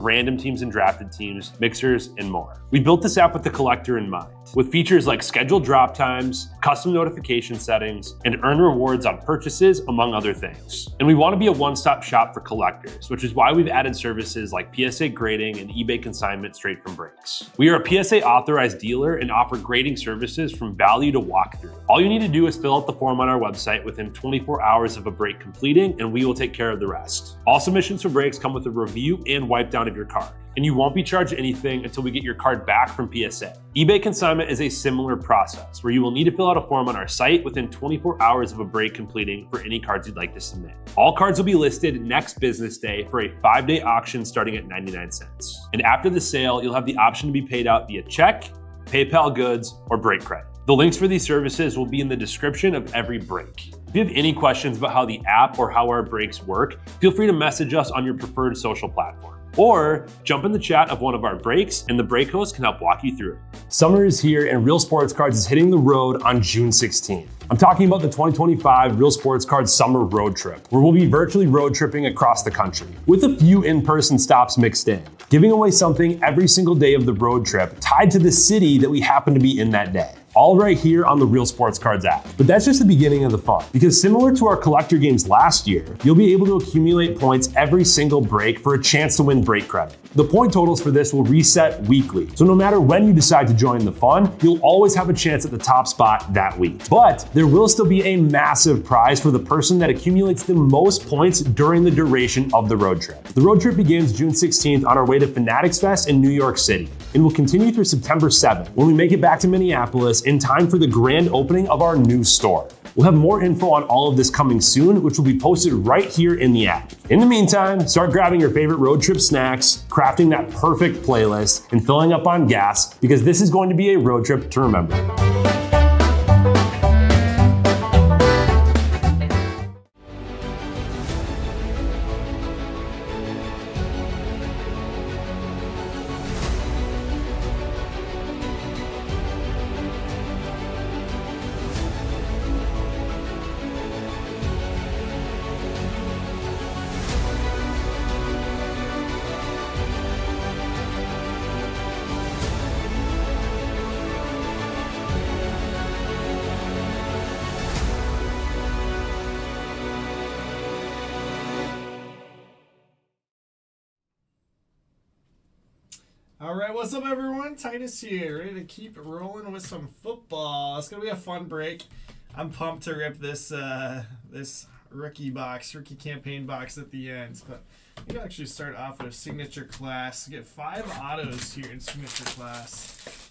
random teams and drafted teams, mixers, and more. We built this app with the collector in mind, with features like scheduled drop times, custom notification settings, and earn rewards on purchases, among other things. And we want to be a one-stop shop for collectors, which is why we've added services like PSA grading and eBay consignment straight from Breaks. We are a PSA authorized dealer and offer grading services from value to walkthrough. All you need to do is fill out the form on our website within 24 hours of a break completing, and we will take care of the rest. All submissions for breaks come with a review and wipe down of your card, and you won't be charged anything until we get your card back from PSA. eBay consignment is a similar process where you will need to fill out a form on our site within 24 hours of a break completing for any cards you'd like to submit. All cards will be listed next business day for a 5-day auction starting at 99 cents. And after the sale, you'll have the option to be paid out via check, PayPal goods, or break credit. The links for these services will be in the description of every break. If you have any questions about how the app or how our breaks work, feel free to message us on your preferred social platform. Or jump in the chat of one of our breaks and the break host can help walk you through it. Summer is here and Real Sports Cards is hitting the road on June 16th. I'm talking about the 2025 Real Sports Cards Summer Road Trip, where we'll be virtually road tripping across the country, with a few in-person stops mixed in, giving away something every single day of the road trip tied to the city that we happen to be in that day. All right here on the Real Sports Cards app. But that's just the beginning of the fun, because similar to our collector games last year, you'll be able to accumulate points every single break for a chance to win break credit. The point totals for this will reset weekly, so no matter when you decide to join the fun, you'll always have a chance at the top spot that week. But there will still be a massive prize for the person that accumulates the most points during the duration of the road trip. The road trip begins June 16th on our way to Fanatics Fest in New York City, and will continue through September 7th when we make it back to Minneapolis in time for the grand opening of our new store. We'll have more info on all of this coming soon, which will be posted right here in the app. In the meantime, start grabbing your favorite road trip snacks, crafting that perfect playlist, and filling up on gas, because this is going to be a road trip to remember. All right, what's up, everyone? Titus here, ready to keep rolling with some football. It's gonna be a fun break. I'm pumped to rip this this rookie campaign box at the end. But we can actually start off with a signature class. We get 5 autos here in signature class.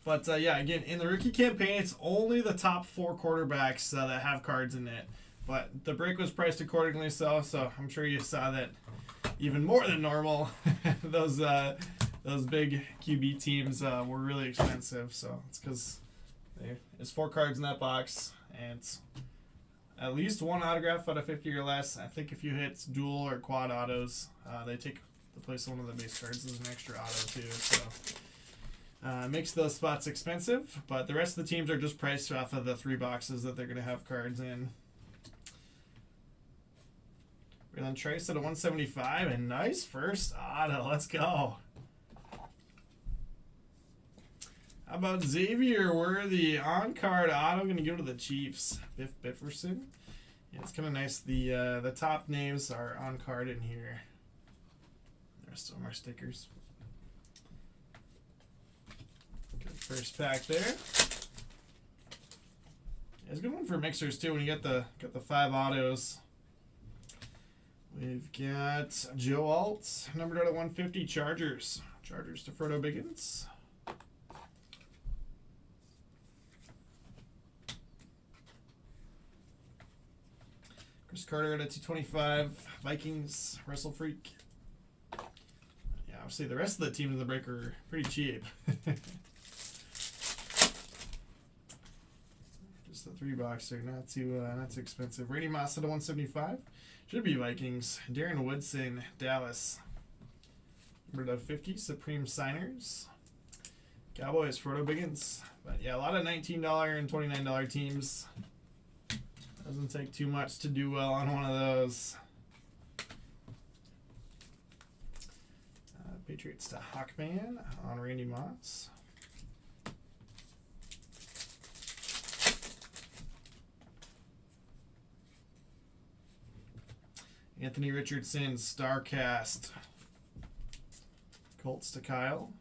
But yeah, again, in the rookie campaign, it's only the top 4 quarterbacks that have cards in it. But the break was priced accordingly, so I'm sure you saw that. Even more than normal, those big QB teams were really expensive. So it's because there's 4 cards in that box, and it's at least 1 autograph out of 50 or less. I think if you hit dual or quad autos, they take the place of one of the base cards as an extra auto too. So it makes those spots expensive, but the rest of the teams are just priced off of the 3 boxes that they're going to have cards in. Raylan Trice at a 175, and nice first auto. Let's go. How about Xavier Worthy on-card auto? Going to go to the Chiefs. Biff Bifferson. Yeah, it's kind of nice. The top names are on-card in here. There's still more stickers. Good first pack there. Yeah, it's a good one for mixers too when you get the 5 autos. We've got Joe Alt, numbered out at 150, Chargers. Chargers to Frodo Biggins. Chris Carter at a 225, Vikings, Russell Freak. Yeah, obviously the rest of the teams in the break are pretty cheap. Just the 3-boxer, not too expensive. Randy Moss at a 175. Should be Vikings. Darren Woodson, Dallas. Number 50, Supreme Signers. Cowboys, Frodo Biggins. But yeah, a lot of $19 and $29 teams. Doesn't take too much to do well on one of those. Patriots to Hawkman on Randy Moss. Anthony Richardson, Starcast. Colts to Kyle.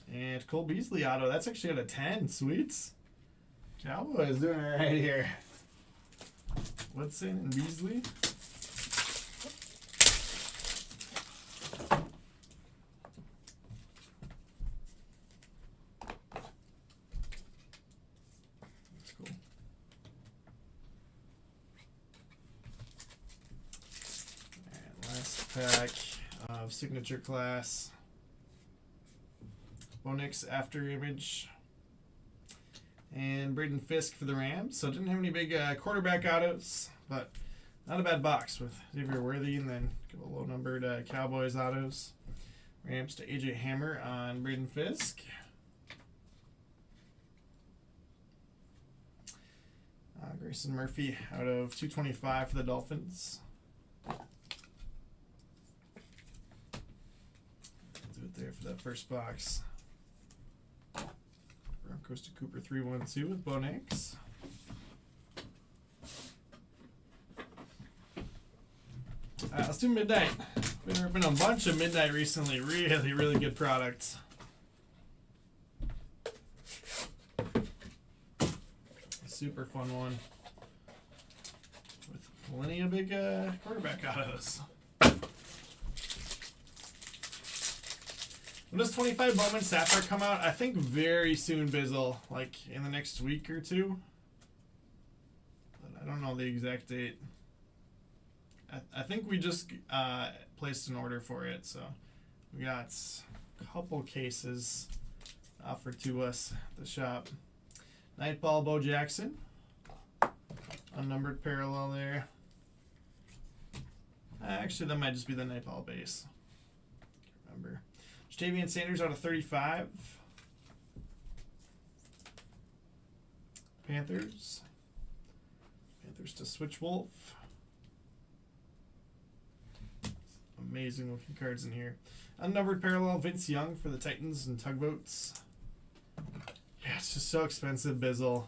And Cole Beasley auto. That's actually out of 10. Sweets. Cowboys doing it right here. Woodson and Beasley. That's cool. And last pack of signature class. Bonix after image. And Braden Fisk for the Rams. So didn't have any big quarterback autos, but not a bad box with Xavier Worthy, and then a couple low numbered Cowboys autos. Rams to AJ Hammer on Braden Fisk. Grayson Murphy out of 225 for the Dolphins. Do it there for that first box. Broncos to Cooper 312 with Bonix. Let's do midnight. There have been a bunch of midnight recently. Really, really good products. Super fun one with plenty of big quarterback autos. When does 25 Bowman Sapphire come out? I think very soon, Bizzle. Like in the next week or two. But I don't know the exact date. I think we just placed an order for it, so we got a couple cases offered to us at the shop. Nightball Bo Jackson. Unnumbered parallel there. Actually, that might just be the Nightball base. Can't remember. Jatavian Sanders out of 35. Panthers. Panthers to Switch Wolf. Amazing looking cards in here. Unnumbered parallel Vince Young for the Titans and Tugboats. Yeah, it's just so expensive, Bizzle.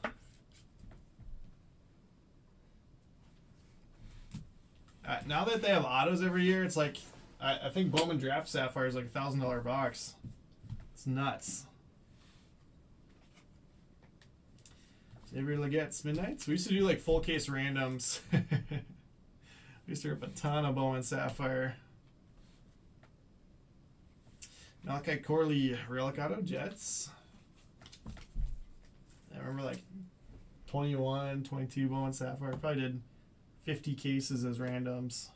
Now that they have autos every year, it's like I think Bowman Draft Sapphire is like a $1,000 box. It's nuts. Xavier Legette's Midnights. We used to do like full case randoms. We used to rip a ton of Bowman Sapphire. Malachi Corley Relic Auto Jets. I remember like 21, 22 Bowman Sapphire. Probably did 50 cases as randoms.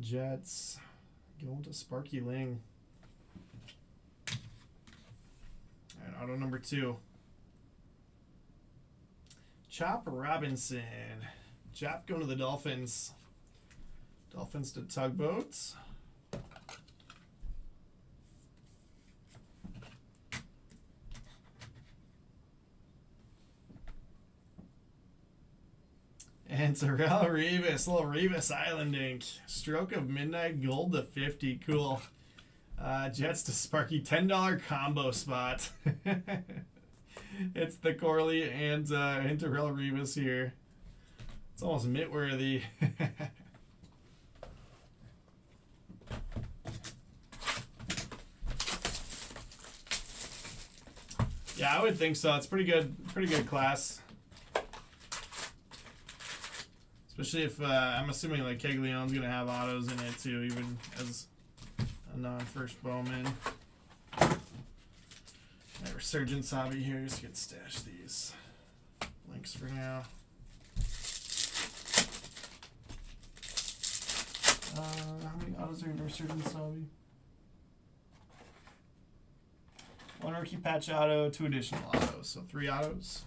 Jets. Going to Sparky Ling. Alright, auto number 2. Chop Robinson. Chop going to the Dolphins. Dolphins to Tugboats. And Terrell Revis, little Revis Island ink. Stroke of Midnight Gold to 50. Cool. Jets to Sparky. $10 combo spot. It's the Corley and Terrell Revis here. It's almost mint-worthy. Yeah, I would think so. It's pretty good class. Especially if I'm assuming like Keglione's gonna have autos in it too, even as a non-first Bowman. Alright, Resurgence Hobby here. Just gonna stash these links for now. How many autos are in Resurgence Hobby? 1 rookie patch auto, 2 additional autos, so 3 autos.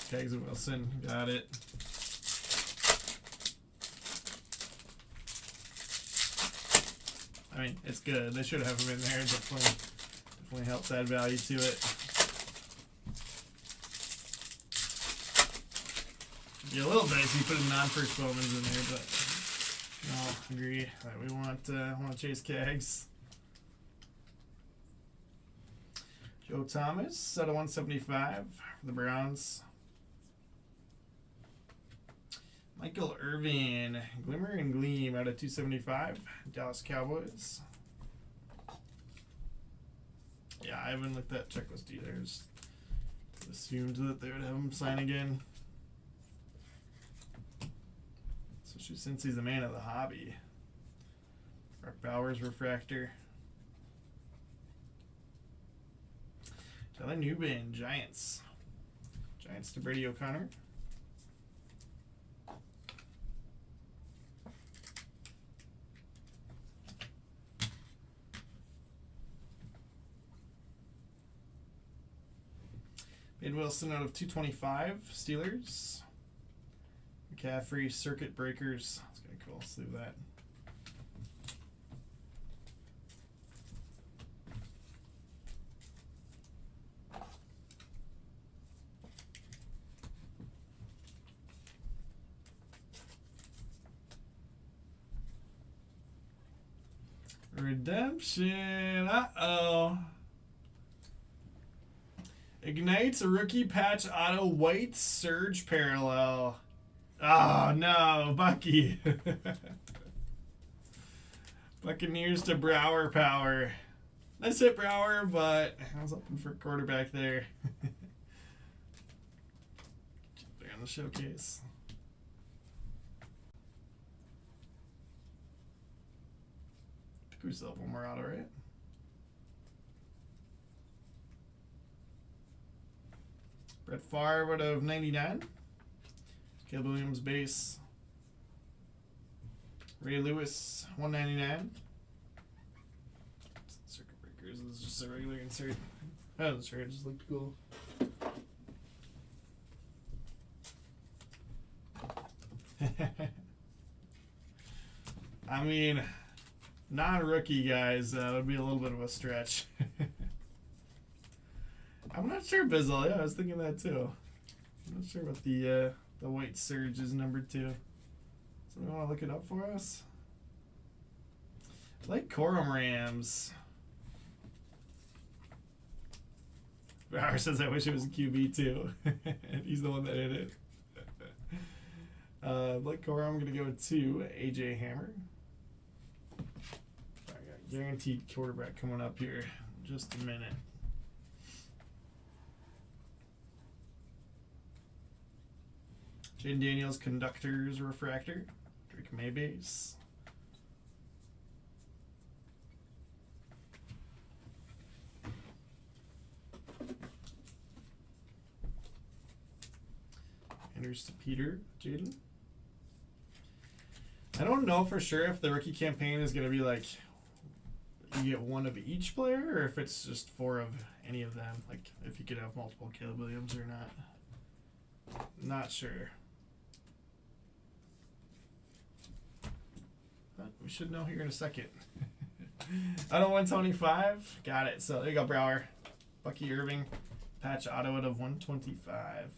Skaggs and Wilson. Got it. I mean, it's good. They should have him in there. Definitely helps add value to it. Be a little dicey putting non-first Bowmans in there, but no, agree that we want Chase Skaggs. Joe Thomas out of 175 for the Browns. Michael Irvin, Glimmer and Gleam out of 275, Dallas Cowboys. Yeah, I haven't looked at checklist either. Just assumed that they would have him sign again. Especially since he's a man of the hobby. Brock Bowers refractor. Tyler Newbin, Giants. Giants to Brady O'Connor. Wade Wilson out of 225, Steelers. McCaffrey, Circuit Breakers. That's kind of cool. Let's leave that. Redemption. Uh-oh. Ignites a rookie patch auto white surge parallel. Oh no, Bucky. Buccaneers to Brower power. Nice hit, Brower, but I was looking for quarterback there. They're on the showcase. I think we still have one more auto, right? Brett Favre out of 99. Caleb Williams base. Ray Lewis 199. Circuit Breakers is just a regular insert. Oh, sure, it just looked cool. I mean, non-rookie guys would be a little bit of a stretch. I'm not sure, Bizzle. Yeah, I was thinking that too. I'm not sure what the white surge is number 2. Someone want to look it up for us? I like Corum Rams. Bauer says, I wish it was a QB too. He's the one that hit it. Blake Corum, I'm going to go to AJ Hammer. I got guaranteed quarterback coming up here in just a minute. Jaden Daniels, Conductors Refractor. Drake Maybase. Anders to Peter, Jaden. I don't know for sure if the rookie campaign is going to be like you get one of each player or if it's just 4 of any of them. Like if you could have multiple Caleb Williams or not. Not sure. But we should know here in a second. Out of 125. Got it. So there you go, Brower. Bucky Irving. Patch auto out of 125.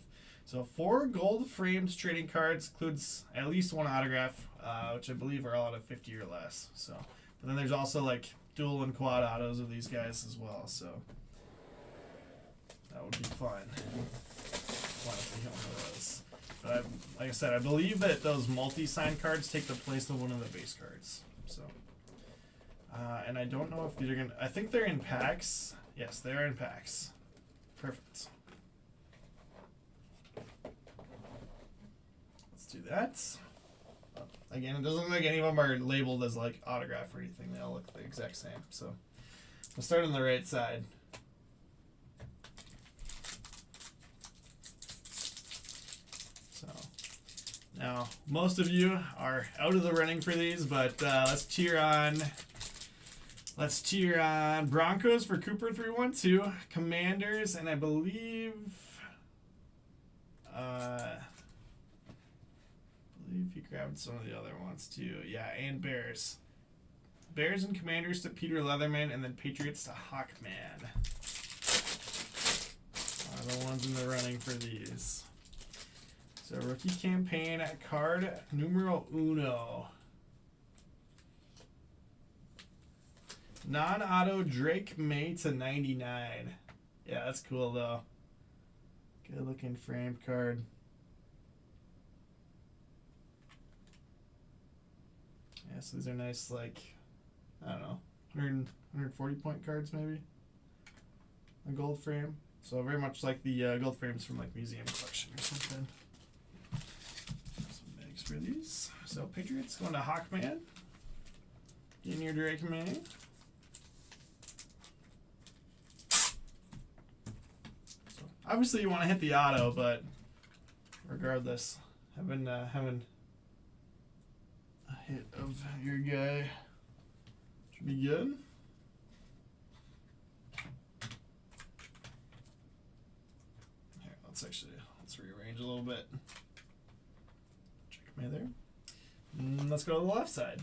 So 4 gold framed trading cards, includes at least 1 autograph, which I believe are all out of 50 or less. So, but then there's also like dual and quad autos of these guys as well. So that would be fun. But like I said, I believe that those multi-sign cards take the place of one of the base cards. So, and I don't know if these are gonna. I think they're in packs. Yes, they are in packs. Perfect. Do that. Again, it doesn't look like any of them are labeled as like autograph or anything. They all look the exact same. So we'll start on the right side. So now most of you are out of the running for these, but let's cheer on Broncos for Cooper 312, Commanders, and I believe He grabbed some of the other ones too. Yeah, and Bears. Bears and Commanders to Peter Leatherman, and then Patriots to Hawkman. Are the ones in the running for these. So rookie campaign card numero uno. Non-auto Drake May to 99. Yeah, that's cool though. Good looking framed card. Yeah, so these are nice, like, I don't know, 140 point cards maybe. A gold frame. So very much like the gold frames from like Museum Collection or something. Some bags for these. So Patriots going to Hawkman. Getting your Drake May. So obviously you want to hit the auto, but regardless, having a hit of your guy should be good. Here, let's rearrange a little bit. Check me there. Let's go to the left side.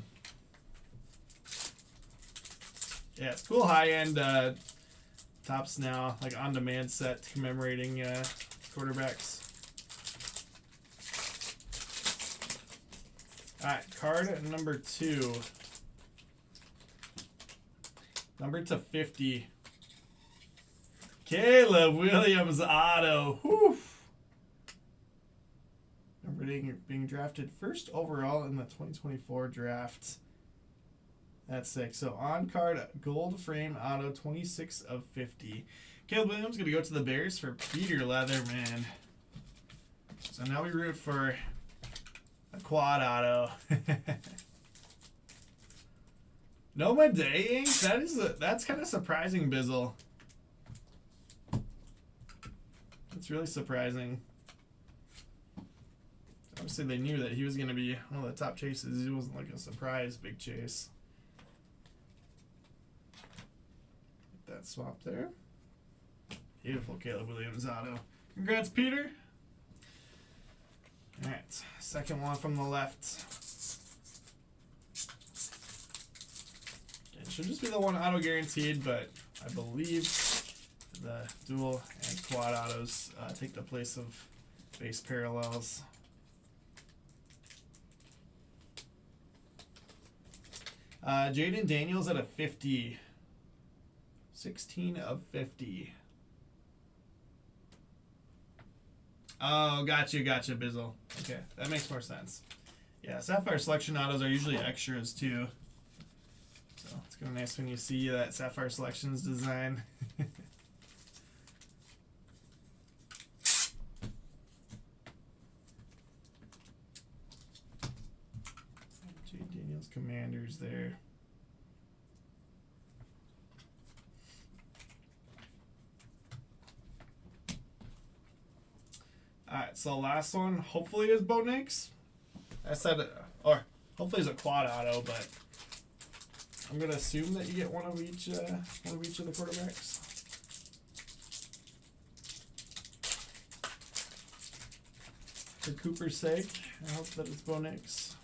Yeah, it's cool high-end Topps Now, like on-demand set commemorating quarterbacks. Alright, card number 2. Number to 50. Caleb Williams auto. Whew. Number being drafted first overall in the 2024 draft. That's sick. So on card gold frame auto 26 of 50. Caleb Williams going to go to the Bears for Peter Leatherman. So now we root for a quad auto. Noma Day ink? That's kind of surprising, Bizzle. That's really surprising. Obviously they knew that he was going to be one of the top chases. It wasn't like a surprise big chase. Get that swap there. Beautiful Caleb Williams auto. Congrats, Peter. Alright, second one from the left. It should just be the one auto guaranteed, but I believe the dual and quad autos take the place of base parallels. Jaden Daniels at a 50. 16 of 50. Oh, gotcha, Bizzle. Okay, that makes more sense. Yeah, Sapphire Selection autos are usually extras too. So it's kind of nice when you see that Sapphire Selections design. J. Daniels Commanders there. Alright, so last one hopefully is Bo Nix. I said, or hopefully it's a quad auto, but I'm gonna assume that you get one of each of the quarterbacks. For Cooper's sake, I hope that it's Bo Nix.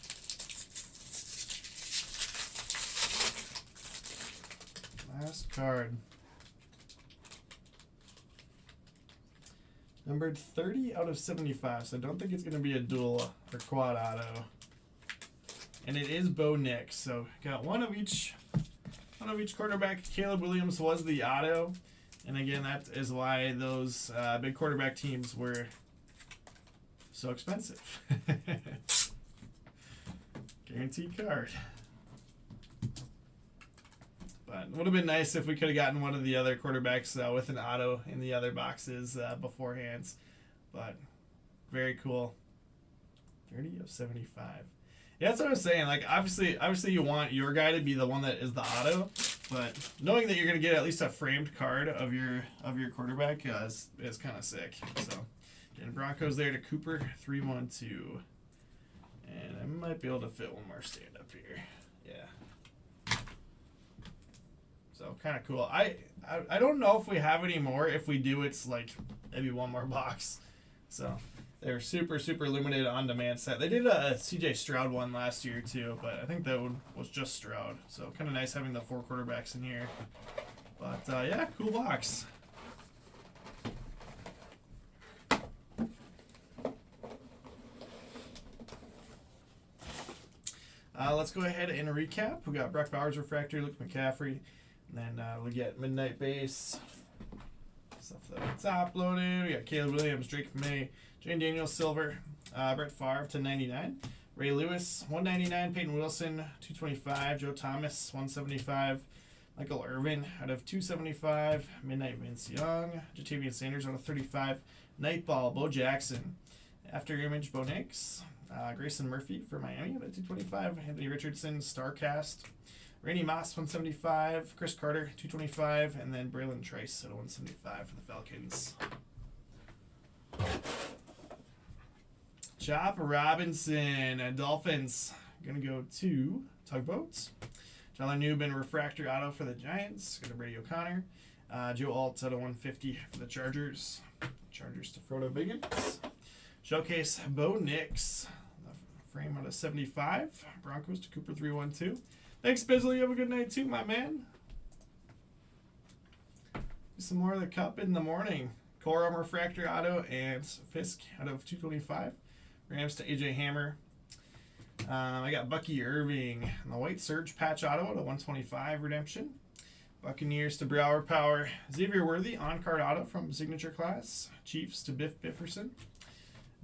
Last card. Numbered 30 out of 75, so I don't think it's going to be a dual or quad auto. And it is Bo Nix, so got one of each quarterback. Caleb Williams was the auto, and again, that is why those big quarterback teams were so expensive. Guaranteed card. But it would have been nice if we could have gotten one of the other quarterbacks with an auto in the other boxes beforehand. But very cool. 30 of 75. Yeah, that's what I was saying. Like obviously you want your guy to be the one that is the auto, but knowing that you're gonna get at least a framed card of your quarterback is kind of sick. So again, Broncos there to Cooper 312, and I might be able to fit one more stand up here. Yeah. So kind of cool. I don't know if we have any more. If we do, it's like maybe one more box. So They're super, super limited on-demand set. They did a CJ Stroud one last year too, but I think that one was just Stroud. So kind of nice having the 4 quarterbacks in here. But yeah, cool box. Let's go ahead and recap. We got Brock Bowers Refractor, Luke McCaffrey, and then we get Midnight Base. Stuff that's uploaded. We got Caleb Williams, Drake May, Jane Daniels Silver, Brett Favre to 99, Ray Lewis 199, Peyton Wilson 225, Joe Thomas 175, Michael Irvin out of 275, Midnight Vince Young, Jatavian Sanders out of 35, Nightball Bo Jackson, After Image Bo Nix, Grayson Murphy for Miami out of 225, Anthony Richardson Starcast, Randy Moss 175, Chris Carter 225, and then Braylon Trice at 175 for the Falcons. Chop Robinson, Dolphins. Gonna go to Tugboats. Tyler Newbin Refractor Auto for the Giants. Go to Brady O'Connor. Joe Alt out of 150 for the Chargers. Chargers to Frodo Biggins. Showcase Bo Nix. Frame out of 75. Broncos to Cooper 312. Thanks, Bizzle. You have a good night too, my man. Some more of the cup in the morning. Corum Refractor Auto and Fisk out of 225. Rams to AJ Hammer. I got Bucky Irving and the White Surge Patch Auto at 125 redemption. Buccaneers to Brower Power. Xavier Worthy on-card auto from Signature Class. Chiefs to Biff Bifferson.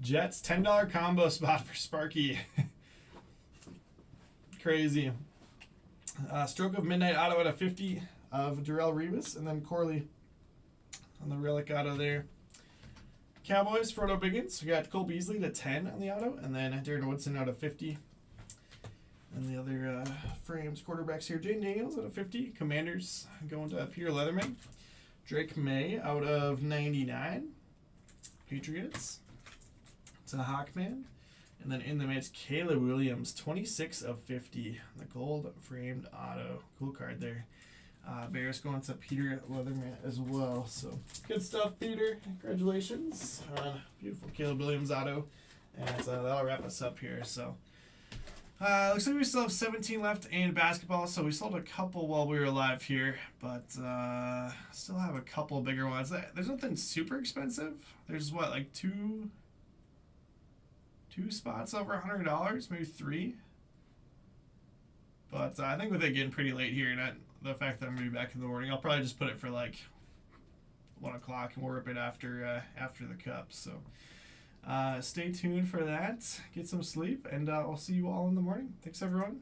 Jets $10 combo spot for Sparky. Crazy. Stroke of Midnight auto at a 50 of Darrelle Revis, and then Corley on the relic auto there. Cowboys, Frodo Biggins. We got Cole Beasley to 10 on the auto, and then Darren Woodson out of 50. And the other frames, quarterbacks here. Jane Daniels out of 50. Commanders going to Peter Leatherman. Drake May out of 99. Patriots to Hawkman. And then in the midst, Caleb Williams, 26 of 50. The gold framed auto. Cool card there. Bears going to Peter Leatherman as well. So good stuff, Peter. Congratulations on beautiful Caleb Williams auto. And that'll wrap us up here. So looks like we still have 17 left in basketball. So we sold a couple while we were live here, but still have a couple bigger ones. There's nothing super expensive. There's what, like two spots over $100, maybe 3. But I think with it getting pretty late here, and the fact that I'm going to be back in the morning, I'll probably just put it for like 1 o'clock and we'll rip it after the cup. So stay tuned for that. Get some sleep, and I'll see you all in the morning. Thanks, everyone.